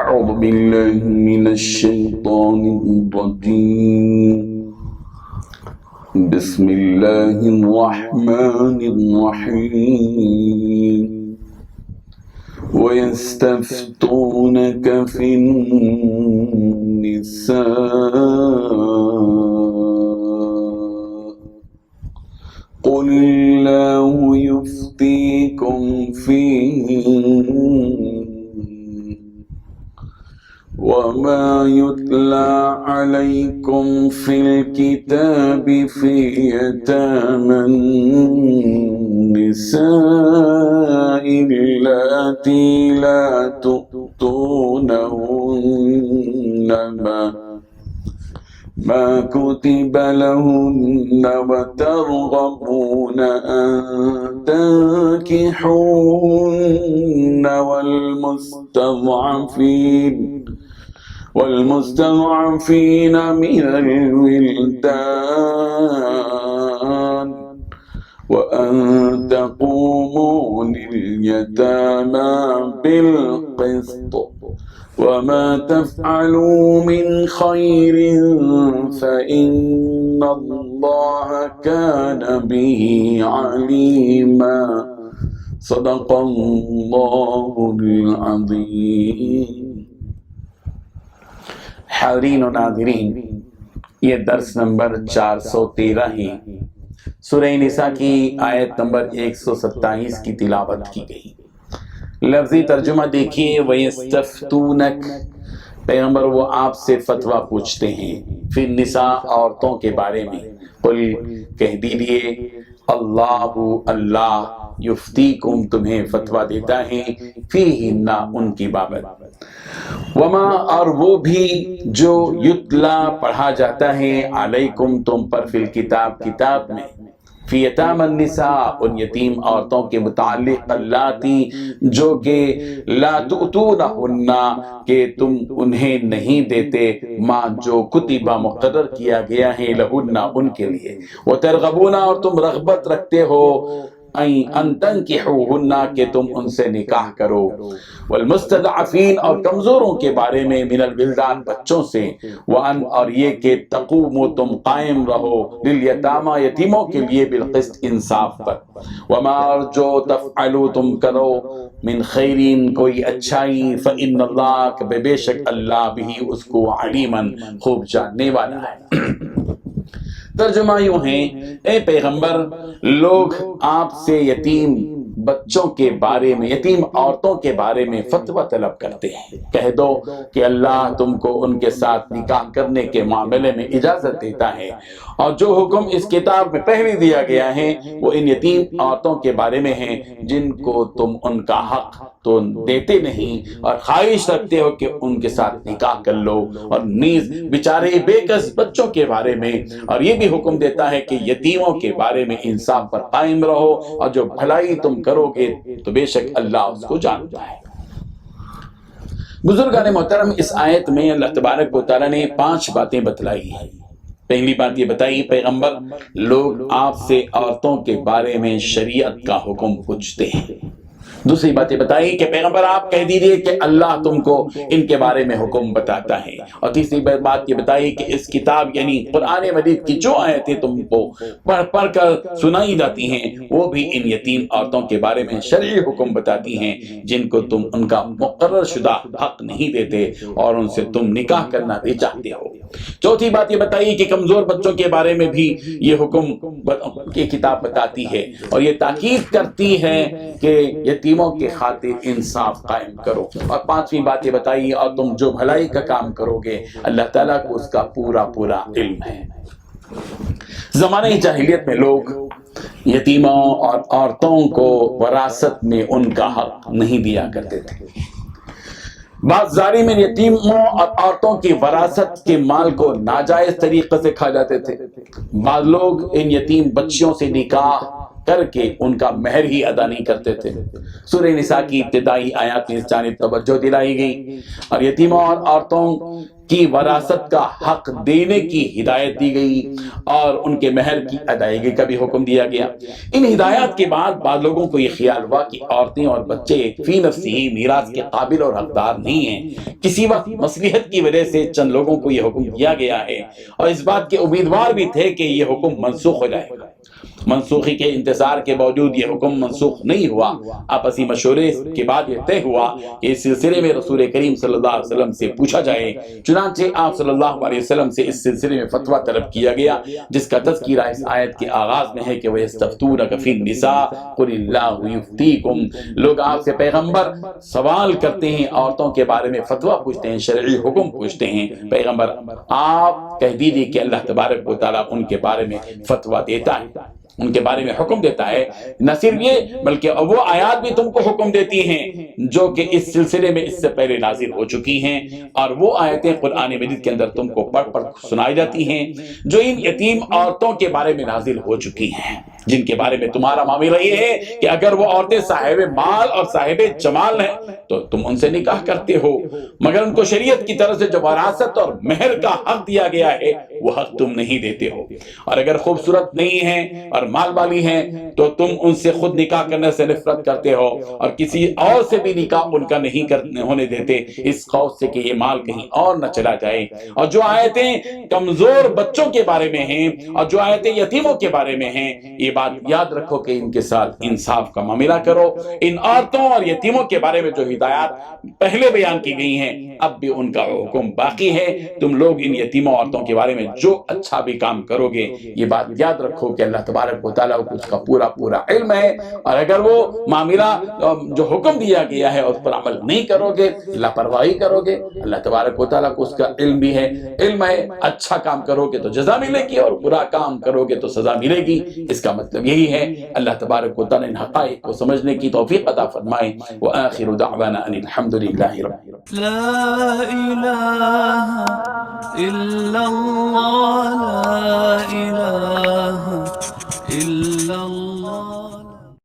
أعوذ بالله من الشيطان الرجيم بسم الله الرحمن الرحيم ويستفتونك في النساء قل الله يفتيكم فيهن وما يتلى عليكم في الكتاب في يتامى النساء اللاتي لا تؤتونهن ما كتب لهن وترغبون أن تنكحوهن والمستضعفين من الولدان وأن تقوموا لليتامى بالقسط وما تفعلوا من خير فإن الله كان به عليما صدق الله العظيم. حاضرین و ناظرین، یہ درس نمبر 413 ہے. سورہ نساء کی آیت نمبر 127 کی تلاوت کی گئی. لفظی ترجمہ دیکھیے، وَيَسْتَفْتُونَكَ، پیغمبر وہ آپ سے فتویٰ پوچھتے ہیں، فی النساء عورتوں کے بارے میں. قل کہہ دیجئے، اللہ یفتیکم تمہیں فتویٰ دیتا ہے، فیہن ان کی بابت، وما اور وہ بھی جو یتلا پڑھا جاتا ہے، علیکم تم پر، فی الکتاب کتاب میں، فی یتام النساء ان یتیم عورتوں کے متعلق، اللاتی جو کہ لا تؤتونہن کہ تم انہیں نہیں دیتے، ما جو کتبہ مقرر کیا گیا ہے، لہن ان کے لیے، وترغبون اور تم رغبت رکھتے ہو، ان تنکحوہن کہ تم ان سے نکاح کرو، والمستضعفین اور کمزوروں کے بارے میں، من الولدان بچوں سے، وان اور یہ کہ تقوموا تم قائم رہو، للیتامى یتیموں کے لیے، بالقسط انصاف پر، وما اور جو تفعلوا تم کرو، من خیرین کوئی اچھائی، فإن اللہ بے شک اللہ بھی اس کو علیما خوب جاننے والا ہے. ترجمہ یوں ہے، اے پیغمبر، لوگ آپ سے یتیم بچوں کے بارے میں، یتیم عورتوں کے بارے میں فتویٰ طلب کرتے ہیں. کہہ دو کہ اللہ تم کو ان کے ساتھ نکاح کرنے کے معاملے میں اجازت دیتا ہے، اور جو حکم اس کتاب میں پہلے دیا گیا ہے وہ ان یتیم عورتوں کے بارے میں ہیں جن کو تم ان کا حق تو دیتے نہیں، اور خواہش رکھتے ہو کہ ان کے ساتھ نکاح کر لو، اور نیز بیچارے بے کس بچوں کے بارے میں، اور یہ بھی حکم دیتا ہے کہ یتیموں کے بارے میں انصاف پر قائم رہو، اور جو بھلائی تم کرو گے تو بے شک اللہ اس کو جانتا ہے. بزرگان محترم، اس آیت میں اللہ تبارک و تعالیٰ نے 5 باتیں بتلائی ہیں. پہلی بات یہ بتائی، پیغمبر لوگ آپ سے عورتوں کے بارے میں شریعت کا حکم پوچھتے ہیں. دوسری بات یہ بتائی کہ پیغمبر آپ کہہ دیجئے کہ اللہ تم کو ان کے بارے میں حکم بتاتا ہے. اور تیسری بات یہ بتائی کہ اس کتاب یعنی قرآن مجید کی جو آیتیں تم کو پڑھ کر سنائی جاتی ہیں وہ بھی ان یتیم عورتوں کے بارے میں شرعی حکم بتاتی ہیں جن کو تم ان کا مقرر شدہ حق نہیں دیتے اور ان سے تم نکاح کرنا بھی چاہتے ہو. چوتھی بات یہ بتائی کہ کمزور بچوں کے بارے میں بھی یہ حکم کی کتاب بتاتی ہے اور یہ تاکید کرتی ہے کہ یتیموں کے خاطر انصاف قائم کرو. اور پانچویں بات یہ بتائی اور تم جو بھلائی کا کام کرو گے اللہ تعالیٰ کو اس کا پورا علم ہے. زمانہ جاہلیت میں لوگ یتیموں اور عورتوں کو وراثت میں ان کا حق نہیں دیا کرتے تھے. بعض ظالم یتیموں اور عورتوں کی وراثت کے مال کو ناجائز طریقے سے کھا جاتے تھے. بعض لوگ ان یتیم بچیوں سے نکاح کر کے ان کا مہر ہی ادا نہیں کرتے تھے. سورہ نساء کی ابتدائی آیات میں اس جانب توجہ دلائی گئی اور یتیموں اور عورتوں کی وراثت کا حق دینے کی ہدایت دی گئی اور ان کے مہر کی ادائیگی کا بھی حکم دیا گیا۔ ان ہدایات کے بعد بعض لوگوں کو یہ خیال ہوا کہ عورتیں اور بچے فی نفسی ہی میراث کے قابل اور حقدار نہیں ہیں۔ کسی وقت مصلحت کی وجہ سے چند لوگوں کو یہ حکم دیا گیا ہے اور اس بات کے امیدوار بھی تھے کہ یہ حکم منسوخ ہو جائے گا۔ منسوخی کے انتظار کے باوجود یہ حکم منسوخ نہیں ہوا۔ آپسی مشورے کے بعد یہ طے ہوا کہ اس سلسلے میں رسول کریم صلی اللہ علیہ وسلم سے پوچھا جائے۔ چنانچہ آپ صلی اللہ علیہ وسلم سے اس سلسلے میں فتویٰ طلب کیا گیا، جس کا تذکرہ اس آیت کے آغاز میں ہے کہ وَيَسْتَفْتُونَكَ فِي النِّسَاءِ قُلِ اللَّهُ يُفْتِيكُمْ۔ لوگ آپ سے پیغمبر سوال کرتے ہیں، عورتوں کے بارے میں فتویٰ پوچھتے ہیں، شرعی حکم پوچھتے ہیں۔ پیغمبر آپ کہہ دیجئے کہ اللہ تبارک و تعالیٰ ان کے بارے میں فتویٰ دیتا ہے، ان کے بارے میں حکم دیتا ہے۔ نہ صرف یہ بلکہ وہ آیات بھی تم کو حکم دیتی ہیں جو کہ اس سلسلے میں اس سے پہلے نازل ہو چکی ہیں، اور وہ آیتیں قرآن مجید کے اندر تم کو پڑھ پڑھ سنائی جاتی ہیں جو ان یتیم عورتوں کے بارے میں نازل ہو چکی ہیں، جن کے بارے میں تمہارا معاملہ یہ ہے کہ اگر وہ عورتیں صاحب مال اور صاحب جمال ہیں تو تم ان سے نکاح کرتے ہو، مگر ان کو شریعت کی طرف سے جو وراثت اور مہر کا حق دیا گیا ہے وہ حق تم نہیں دیتے ہو۔ اور اگر خوبصورت نہیں ہیں اور مال والی ہیں تو تم ان سے خود نکاح کرنے سے نفرت کرتے ہو اور کسی اور سے بھی نکاح ان کا نہیں ہونے دیتے، اس خوف سے کہ یہ مال کہیں اور نہ چلا جائے۔ اور جو آیتیں کمزور بچوں کے بارے میں ہیں اور جو آیتیں یتیموں کے بارے میں ہیں، یہ بات یاد رکھو کہ ان کے ساتھ انصاف کا معاملہ کرو۔ ان عورتوں اور یتیموں کے بارے میں جو ہدایات پہلے بیان کی گئی ہیں اب بھی ان کا حکم باقی ہے۔ تم لوگ ان یتیموں عورتوں کے بارے میں جو اچھا بھی کام کرو گے، یہ بات یاد رکھو کہ اللہ تبارک و تعالیٰ کو اس کا پورا علم ہے، اور اگر وہ معاملہ جو حکم دیا گیا ہے اس پر عمل نہیں کرو گے، لاپرواہی کرو گے، اللہ تبارک و تعالیٰ کو اس کا علم بھی ہے۔ علم ہے، اچھا کام کرو گے تو جزا ملے گی اور برا کام کرو گے تو سزا ملے گی۔ اس کا مطلب یہی ہے۔ اللہ تبارک و تعالیٰ ان حقائق کو سمجھنے کی توفیق عطا فرمائے۔ وآخر دعوانا ان الحمد للہ رب لا إله إلا الله، لا إله